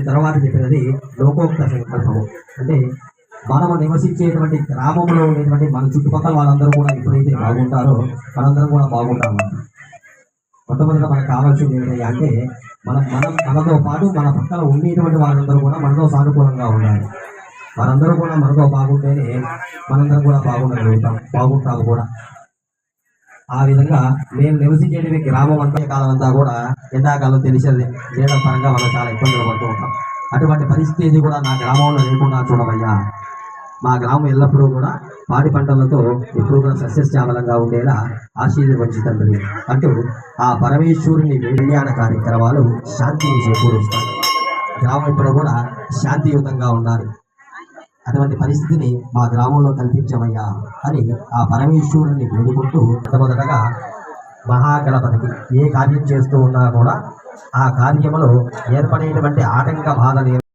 తర్వాత చెప్పినది లోకోక్త సంకల్పము. అంటే మనము నివసించేటువంటి గ్రామంలో ఉండేటువంటి మన చుట్టుపక్కల వాళ్ళందరూ కూడా ఎప్పుడైతే బాగుంటారో మనందరం కూడా బాగుంటాము. మొట్టమొదటిగా మనకు కావాల్సింది ఏంటి అంటే మనతో పాటు మన పక్కన ఉండేటువంటి వాళ్ళందరూ కూడా మనతో సానుకూలంగా ఉండాలి. వారందరూ కూడా మనతో బాగుంటేనే మనందరం కూడా బాగుంటాము కూడా. ఆ విధంగా నేను నివసించేటువంటి గ్రామం అంతా కాలం అంతా కూడా ఎండాకాలం తెలిసేది చేయడం పరంగా మనం చాలా ఇబ్బందులు పడుతూ ఉంటాం. అటువంటి పరిస్థితి కూడా నా గ్రామంలో లేకుండా చూడవయ్యా. మా గ్రామం ఎల్లప్పుడూ కూడా పాడి పంటలతో ఎప్పుడు కూడా సస్యశ్యామలంగా ఉండేలా ఆశీర్వదించి తండ్రి అంటూ ఆ పరమేశ్వరుని కళ్యాణ కార్యక్రమాలు శాంతిని చేకూరుస్తాయి. గ్రామం ఇప్పుడు కూడా శాంతియుతంగా ఉండాలి. అటువంటి పరిస్థితిని మా గ్రామంలో కల్పించవయ్యా అని ఆ పరమేశ్వరుని వేడుకుంటూ మొట్టమొదటగా మహాగణపతికి ఏ కార్యం చేస్తూ ఉన్నా కూడా ఆ కార్యములో ఏర్పడేటువంటి ఆటంక బాధ